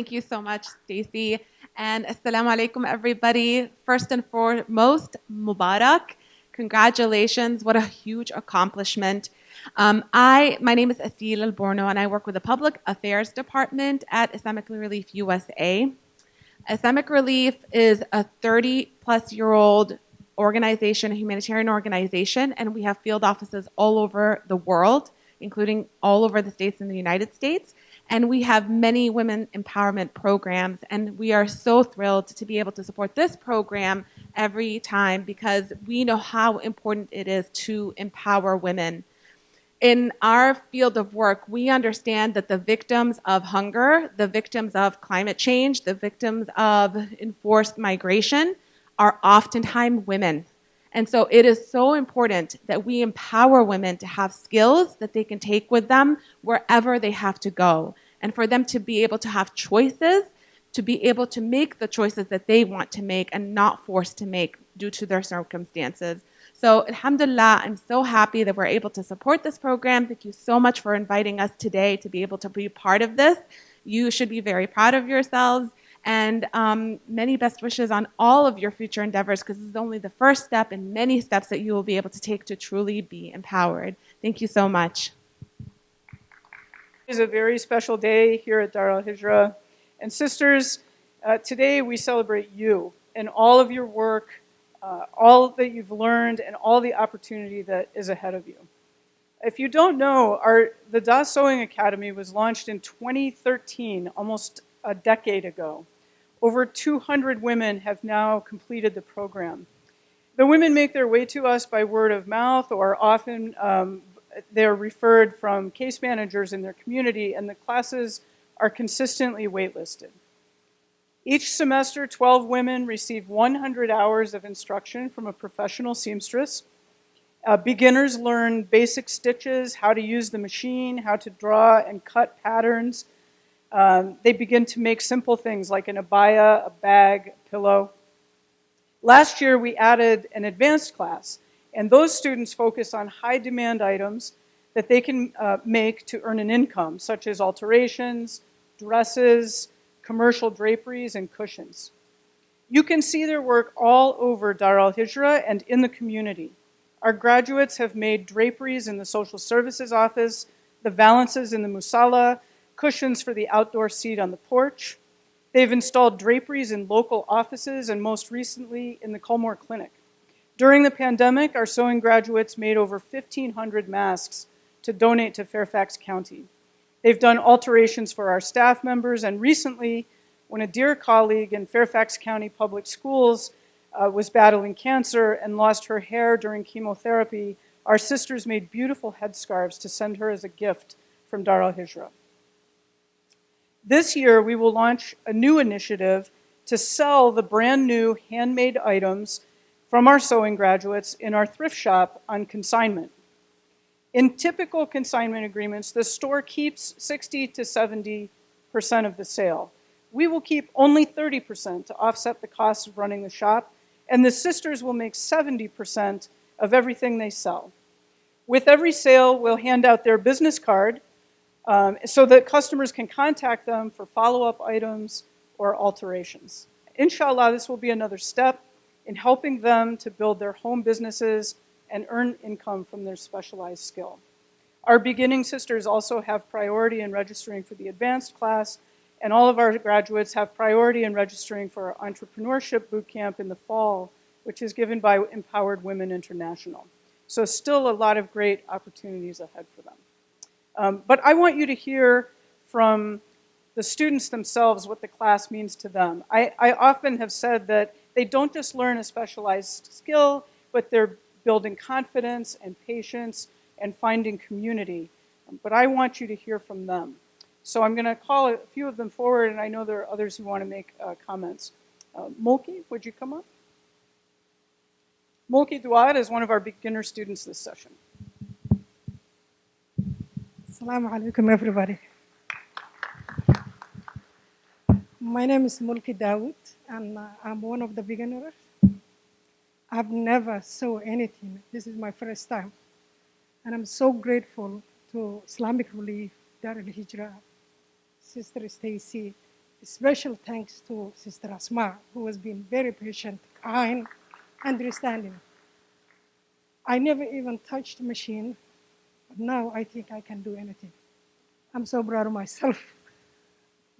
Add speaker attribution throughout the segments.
Speaker 1: Thank you so much, Stacey. And assalamu alaikum, everybody. First and foremost, Mubarak. Congratulations. What a huge accomplishment. My name is Asil Alborno, and I work with the Public Affairs Department at Islamic Relief USA. Islamic Relief is a 30-plus-year-old organization, a humanitarian organization, and we have field offices all over the world, including all over the states in the United States. And we have many women empowerment programs, and we are so thrilled to be able to support this program every time because we know how important it is to empower women. In our field of work, we understand that the victims of hunger, the victims of climate change, the victims of enforced migration are oftentimes women. And so it is so important that we empower women to have skills that they can take with them wherever they have to go. And for them to be able to have choices, to be able to make the choices that they want to make and not forced to make due to their circumstances. So alhamdulillah, I'm so happy that we're able to support this program. Thank you so much for inviting us today to be able to be part of this. You should be very proud of yourselves. And many best wishes on all of your future endeavors, because this is only the first step in many steps that you will be able to take to truly be empowered. Thank you so much.
Speaker 2: It is a very special day here at Dar Al-Hijrah. And sisters, today we celebrate you and all of your work, all that you've learned, and all the opportunity that is ahead of you. If you don't know, the Da Sewing Academy was launched in 2013, almost a decade ago. Over 200 women have now completed the program. The women make their way to us by word of mouth, or often they're referred from case managers in their community, and the classes are consistently waitlisted. Each semester, 12 women receive 100 hours of instruction from a professional seamstress. Beginners learn basic stitches, how to use the machine, how to draw and cut patterns. They begin to make simple things like an abaya, a bag, a pillow. Last year, we added an advanced class, and those students focus on high-demand items that they can make to earn an income, such as alterations, dresses, commercial draperies, and cushions. You can see their work all over Dar Al-Hijrah and in the community. Our graduates have made draperies in the social services office, the valances in the musalla, cushions for the outdoor seat on the porch. They've installed draperies in local offices and most recently in the Culmore Clinic. During the pandemic, our sewing graduates made over 1,500 masks to donate to Fairfax County. They've done alterations for our staff members, and recently, when a dear colleague in Fairfax County Public Schools was battling cancer and lost her hair during chemotherapy, our sisters made beautiful headscarves to send her as a gift from Dar Al-Hijrah. This year, we will launch a new initiative to sell the brand new handmade items from our sewing graduates in our thrift shop on consignment. In typical consignment agreements, the store keeps 60 to 70% of the sale. We will keep only 30% to offset the cost of running the shop, and the sisters will make 70% of everything they sell. With every sale, we'll hand out their business card so that customers can contact them for follow-up items or alterations. Inshallah, this will be another step in helping them to build their home businesses and earn income from their specialized skill. Our beginning sisters also have priority in registering for the advanced class, and all of our graduates have priority in registering for our entrepreneurship boot camp in the fall, which is given by Empowered Women International. So still a lot of great opportunities ahead for them. But I want you to hear from the students themselves what the class means to them. I often have said that they don't just learn a specialized skill, but they're building confidence and patience and finding community. But I want you to hear from them. So I'm going to call a few of them forward, and I know there are others who want to make comments. Mulki, would you come up? Mulki Duad is one of our beginner students this session.
Speaker 3: Assalamu alaikum, everybody. My name is Mulki Dawood, and I'm one of the beginners. I've never sewn anything. This is my first time. And I'm so grateful to Islamic Relief, Dar Al-Hijrah, Sister Stacy, Special thanks to Sister Asma, who has been very patient, kind, understanding. I never even touched the machine, but now I think I can do anything. I'm so proud of myself.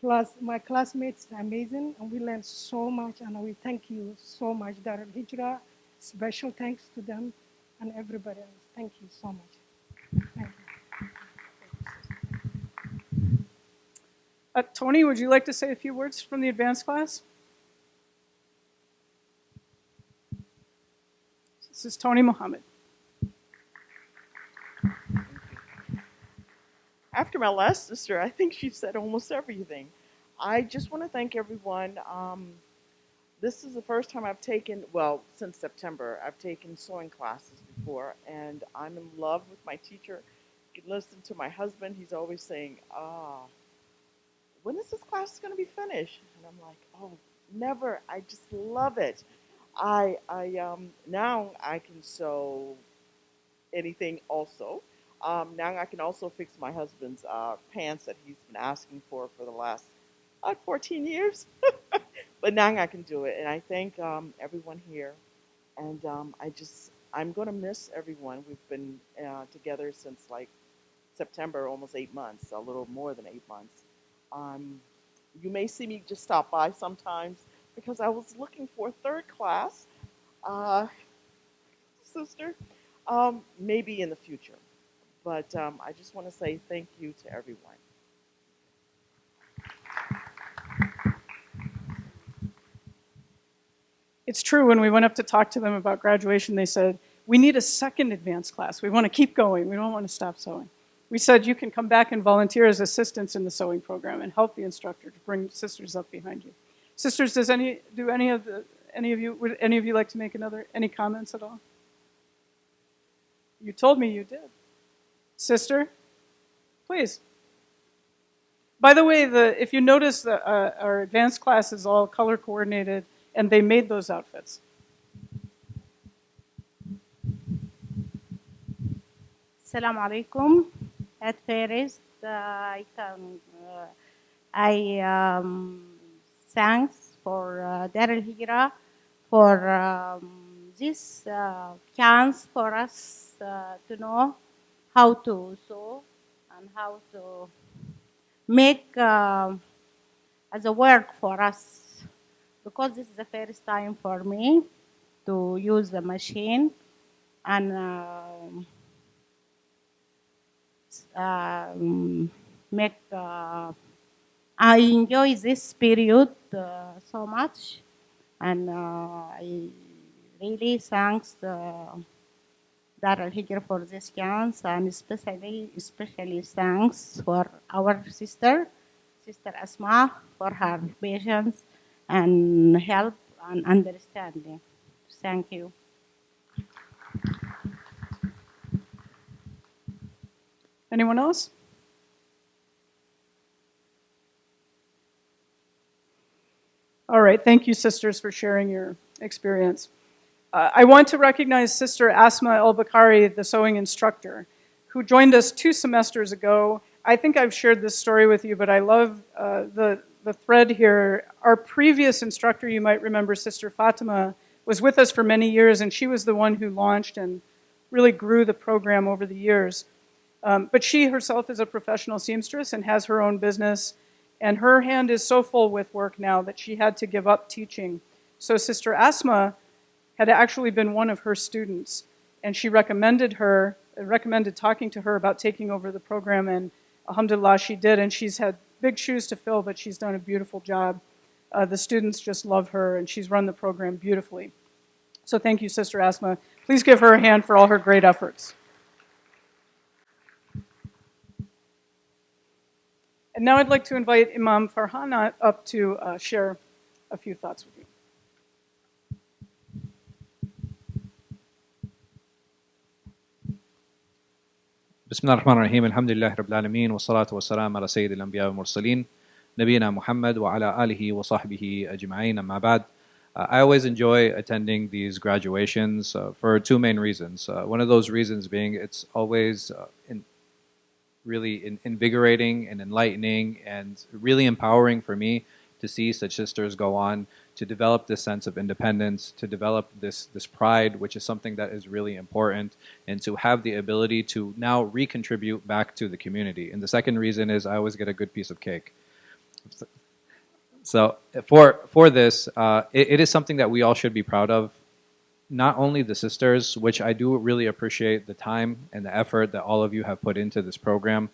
Speaker 3: Plus, my classmates are amazing, and we learned so much, and we thank you so much, Dar Al-Hijrah. Special thanks to them and everybody else. Thank you so much. Thank you.
Speaker 2: Tony, would you like to say a few words from the advanced class? This is Tony Muhammad.
Speaker 4: After my last sister, I think she said almost everything. I just want to thank everyone. This is the first time I've taken, well, since September, I've taken sewing classes before, and I'm in love with my teacher. You can listen to my husband. He's always saying, when is this class going to be finished? And I'm like, oh, never. I just love it. Now I can sew anything also. Now I can also fix my husband's pants that he's been asking for the last 14 years. But now I can do it. And I thank everyone here. And I'm going to miss everyone. We've been together since like September, almost 8 months, a little more than 8 months. You may see me just stop by sometimes because I was looking for a third class sister, maybe in the future. But I just want to say thank you to everyone.
Speaker 2: It's true, when we went up to talk to them about graduation, they said, we need a second advanced class. We want to keep going. We don't want to stop sewing. We said, you can come back and volunteer as assistants in the sewing program and help the instructor to bring sisters up behind you. Sisters, would any of you like to make any comments at all? You told me you did. Sister, please. By the way, if you notice, our advanced class is all color coordinated, and they made those outfits.
Speaker 5: Assalamu alaikum. At first, I thanks for Dar Al-Hijrah for this chance for us to know how to sew and how to make as a work for us, because this is the first time for me to use the machine, and make I enjoy this period so much, and I really thanks Dar Al-Hijrah for this chance, and especially thanks for our Sister Asma, for her patience and help and understanding. Thank you.
Speaker 2: Anyone else? All right, thank you, sisters, for sharing your experience. I want to recognize Sister Asma El-Bakari, the sewing instructor, who joined us 2 semesters ago. I think I've shared this story with you, but I love the thread here. Our previous instructor, you might remember, Sister Fatima, was with us for many years, and she was the one who launched and really grew the program over the years. But she herself is a professional seamstress and has her own business, and her hand is so full with work now that she had to give up teaching. So Sister Asma had actually been one of her students, and she recommended talking to her about taking over the program, and alhamdulillah, she did, and she's had big shoes to fill, but she's done a beautiful job. The students just love her, and she's run the program beautifully. So thank you, Sister Asma. Please give her a hand for all her great efforts. And now I'd like to invite Imam Farhana up to share a few thoughts with you.
Speaker 6: بسم الله الرحمن الرحيم الحمد لله رب العالمين والصلاة والسلام على سيد الأنبياء والمرسلين نبينا محمد وعلى آله وصحبه أجمعين أما بعد. I always enjoy attending these graduations for 2 main reasons. One of those reasons being it's always really invigorating and enlightening and really empowering for me to see such sisters go on to develop this sense of independence, to develop this pride, which is something that is really important, and to have the ability to now recontribute back to the community. And the second reason is I always get a good piece of cake. So for this, it is something that we all should be proud of. Not only the sisters, which I do really appreciate the time and the effort that all of you have put into this program,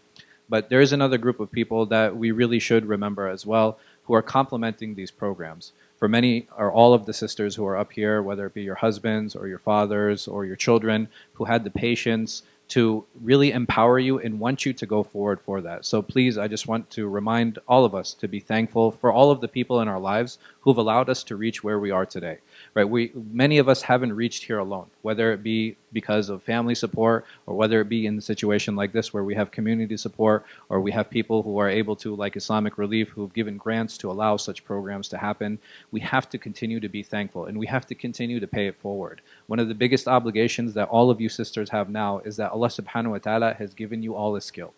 Speaker 6: but there is another group of people that we really should remember as well, who are complementing these programs. For many or all of the sisters who are up here, whether it be your husbands or your fathers or your children, who had the patience to really empower you and want you to go forward for that. So please, I just want to remind all of us to be thankful for all of the people in our lives who've allowed us to reach where we are today. Right? Many of us haven't reached here alone, whether it be because of family support or whether it be in a situation like this where we have community support or we have people who are able to, like Islamic Relief, who've given grants to allow such programs to happen. We have to continue to be thankful and we have to continue to pay it forward. One of the biggest obligations that all of you sisters have now is that Allah subhanahu wa ta'ala has given you all a skill.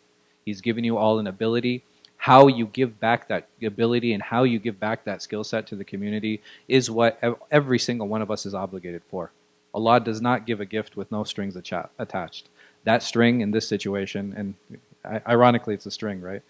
Speaker 6: He's given you all an ability. How you give back that ability and how you give back that skill set to the community is what every single one of us is obligated for. Allah does not give a gift with no strings attached. That string in this situation, and ironically it's a string, right?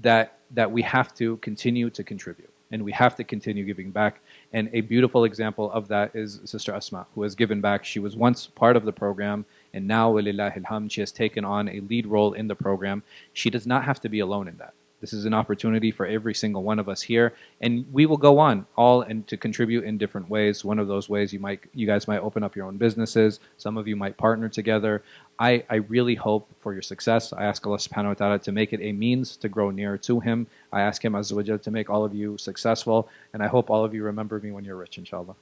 Speaker 6: That we have to continue to contribute. And we have to continue giving back. And a beautiful example of that is Sister Asma, who has given back. She was once part of the program, and now, walillahi alhamd, she has taken on a lead role in the program. She does not have to be alone in that. This is an opportunity for every single one of us here, and we will go on all and to contribute in different ways. One of those ways you guys might open up your own businesses. Some of you might partner together. I really hope for your success. I ask Allah subhanahu wa ta'ala to make it a means to grow nearer to Him. I ask Him Azza wa Jal to make all of you successful, and I hope all of you remember me when you're rich, inshallah.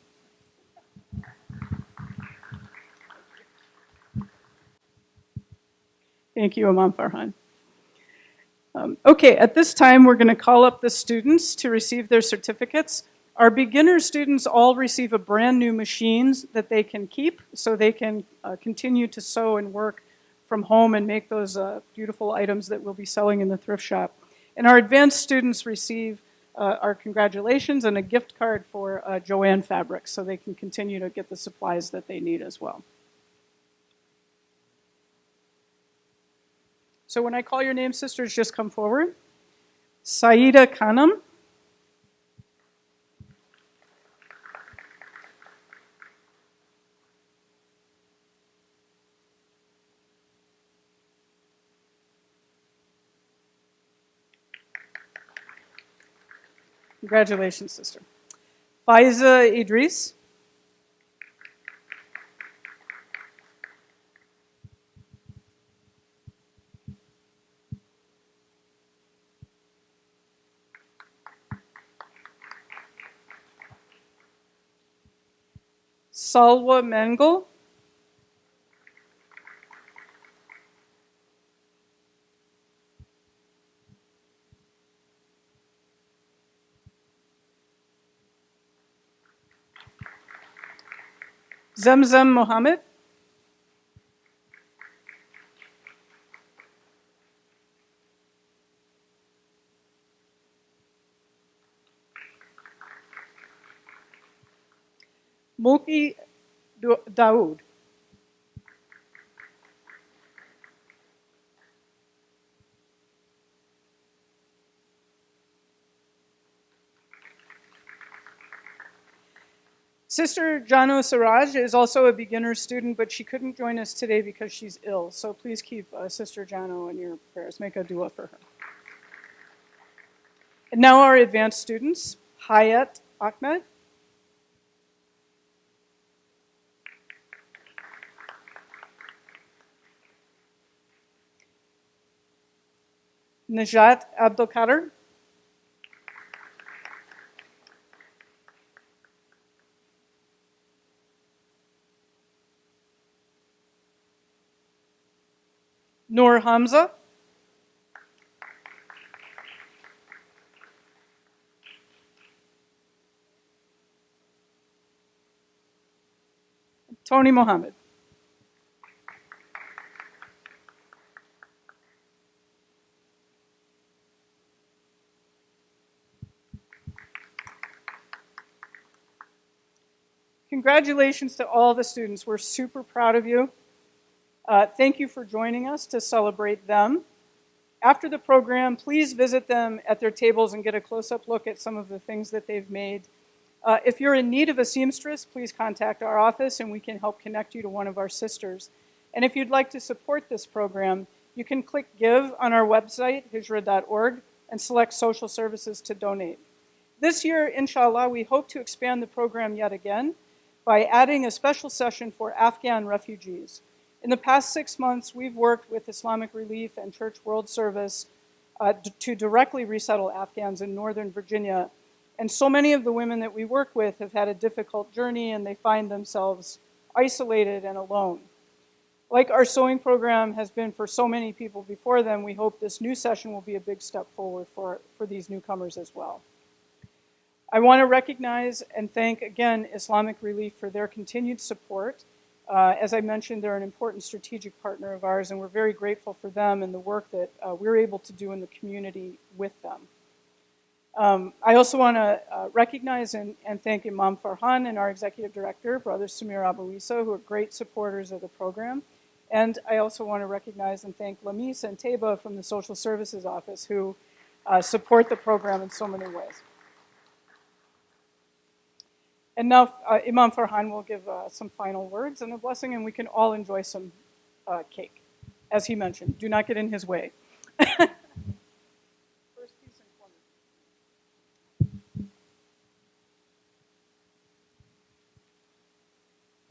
Speaker 2: Thank you, Imam Farhan. Okay, at this time, we're going to call up the students to receive their certificates. Our beginner students all receive a brand new machines that they can keep so they can continue to sew and work from home and make those beautiful items that we'll be selling in the thrift shop. And our advanced students receive our congratulations and a gift card for Joanne Fabrics so they can continue to get the supplies that they need as well. So when I call your name, sisters, just come forward. Saida Khanam. Congratulations, sister. Faiza Idris. Salwa Mengel. Zamzam Mohammed. Mulki Daoud. Sister Jano Siraj is also a beginner student, but she couldn't join us today because she's ill. So please keep Sister Jano in your prayers. Make a dua for her. And now our advanced students, Hayat Ahmed. Najat Abdulkader. Noor Hamza. Tony Mohammed. Congratulations to all the students. We're super proud of you. Thank you for joining us to celebrate them. After the program, please visit them at their tables and get a close-up look at some of the things that they've made. If you're in need of a seamstress, please contact our office and we can help connect you to one of our sisters. And if you'd like to support this program, you can click Give on our website, hijrah.org, and select Social Services to donate. This year, inshallah, we hope to expand the program yet again by adding a special session for Afghan refugees. In the past 6 months, we've worked with Islamic Relief and Church World Service to directly resettle Afghans in Northern Virginia. And so many of the women that we work with have had a difficult journey and they find themselves isolated and alone. Like our sewing program has been for so many people before them, we hope this new session will be a big step forward for these newcomers as well. I want to recognize and thank again Islamic Relief for their continued support. As I mentioned, they're an important strategic partner of ours, and we're very grateful for them and the work that we're able to do in the community with them. I also want to recognize and thank Imam Farhan and our executive director, Brother Samir Abu Isa, who are great supporters of the program. And I also want to recognize and thank Lamis and Teba from the Social Services Office, who support the program in so many ways. And now Imam Farhan will give some final words and a blessing, and we can all enjoy some cake. As he mentioned, do not get in his way. First piece in corner.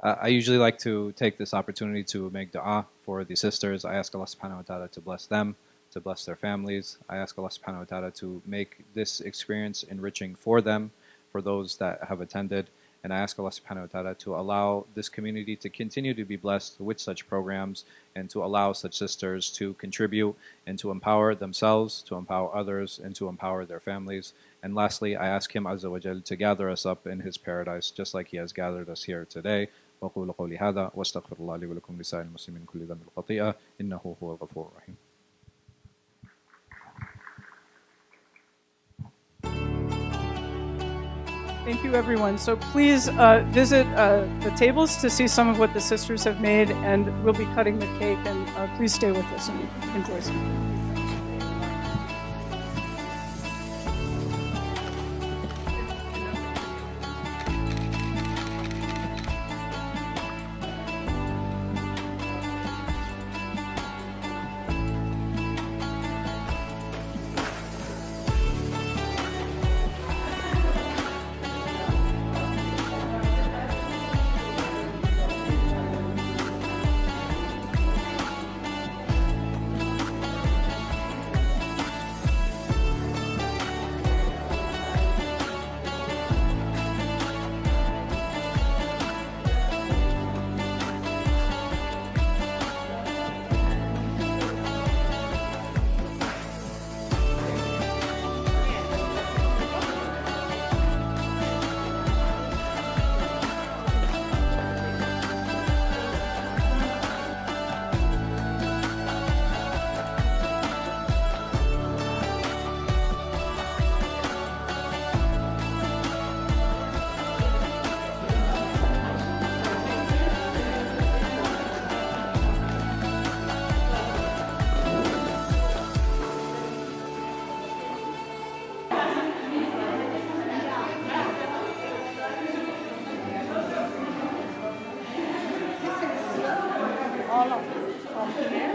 Speaker 6: I usually like to take this opportunity to make dua for the sisters. I ask Allah subhanahu wa ta'ala to bless them, to bless their families. I ask Allah subhanahu wa ta'ala to make this experience enriching for them, for those that have attended. And I ask Allah subhanahu wa ta'ala to allow this community to continue to be blessed with such programs and to allow such sisters to contribute and to empower themselves, to empower others, and to empower their families. And lastly, I ask Him Azza wa Jal to gather us up in His paradise just like He has gathered us here today. وأقول قولي هذا وأستغفر الله لي ولكم لسائر المسلمين كل ذنب الخطيئة إنه هو الغفور الرحيم.
Speaker 2: Thank you, everyone. So please visit the tables to see some of what the sisters have made, and we'll be cutting the cake, and please stay with us and enjoy some.